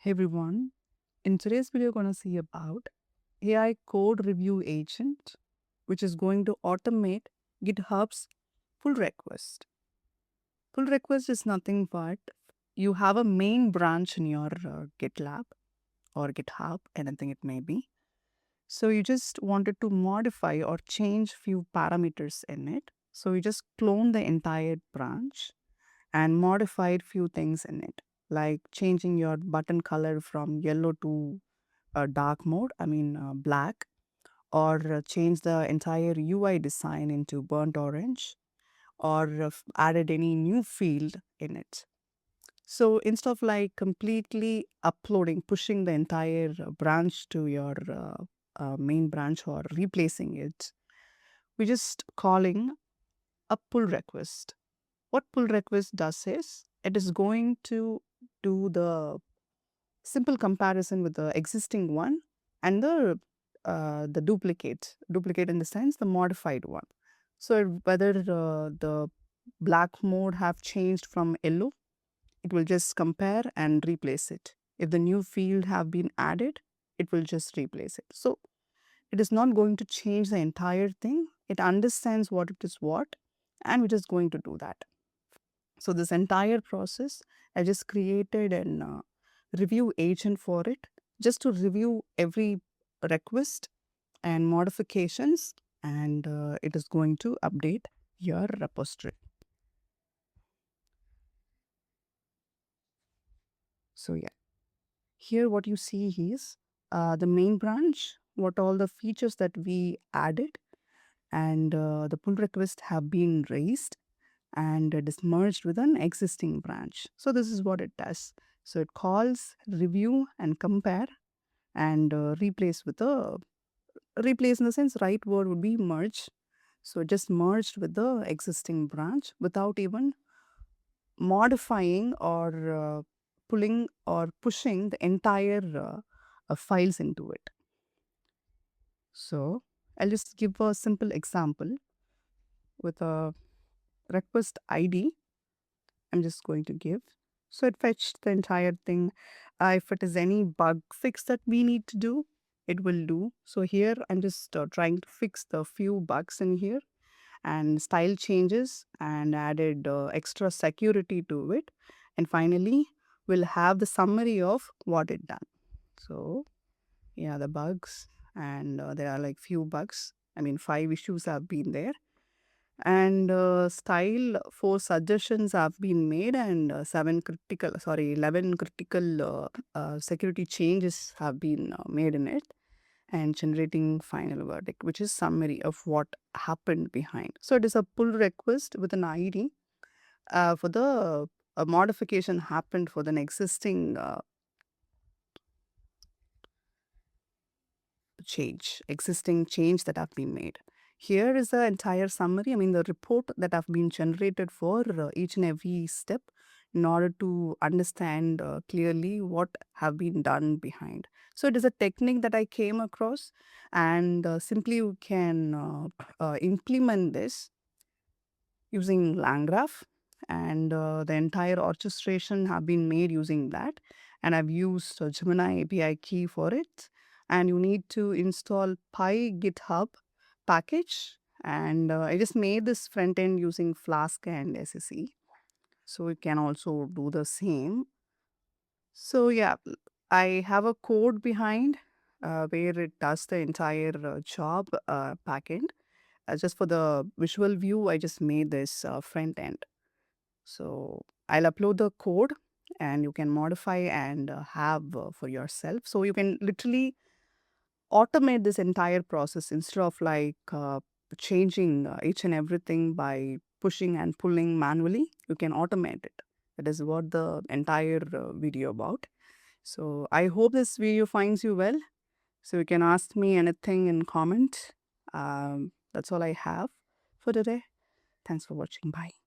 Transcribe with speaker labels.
Speaker 1: Hey everyone, in today's video, we're going to see about AI code review agent, which is going to automate GitHub's pull request. Pull request is nothing but you have a main branch in your GitLab or GitHub, anything it may be. So you just wanted to modify or change few parameters in it. So you just clone the entire branch and modified few things in it, like changing your button color from yellow to dark mode, black, or change the entire UI design into burnt orange, or added any new field in it. So instead of like completely uploading, pushing the entire branch to your main branch or replacing it, we're just calling a pull request. What pull request does is it is going to do the simple comparison with the existing one and the duplicate in the sense the modified one. So whether the black mode have changed from yellow, it will just compare and replace it. If the new field have been added, it will just replace it. So it is not going to change the entire thing. It understands what it is what, and we're just going to do that. So this entire process, I just created an review agent for it, just to review every request and modifications, and it is going to update your repository. So yeah, here what you see is the main branch, what all the features that we added, and the pull request have been raised, and it is merged with an existing branch. So this is what it does. So it calls, review, and compare, and replace with a replace in the sense right word would be merge. So it just merged with the existing branch without even modifying or pulling or pushing the entire files into it. So I'll just give a simple example with a request ID. I'm just going to give. So it fetched the entire thing. If it is any bug fix that we need to do, it will do. So here I'm just trying to fix the few bugs in here and style changes and added extra security to it. And finally, we'll have the summary of what it done. So yeah, the bugs, and there are like few bugs. 5 issues have been there, and style 4 suggestions have been made, and 11 critical security changes have been made in it, and generating final verdict, which is summary of what happened behind. So it is a pull request with an ID for the modification happened for the existing existing change that have been made. Here is the entire summary, the report that have been generated for each and every step in order to understand clearly what have been done behind. So it is a technique that I came across, and simply you can implement this using LangGraph, and the entire orchestration have been made using that, and I've used Gemini API key for it. And you need to install GitHub package, and I just made this front end using Flask and SSE, so you can also do the same. So yeah, I have a code behind where it does the entire job backend. Just for the visual view, I just made this front end. So I'll upload the code, and you can modify and have for yourself. So you can literally automate this entire process instead of like changing each and everything by pushing and pulling manually. You can automate it. That is what the entire video about. So I hope this video finds you well. So you can ask me anything in comment. That's all I have for today. Thanks for watching. Bye.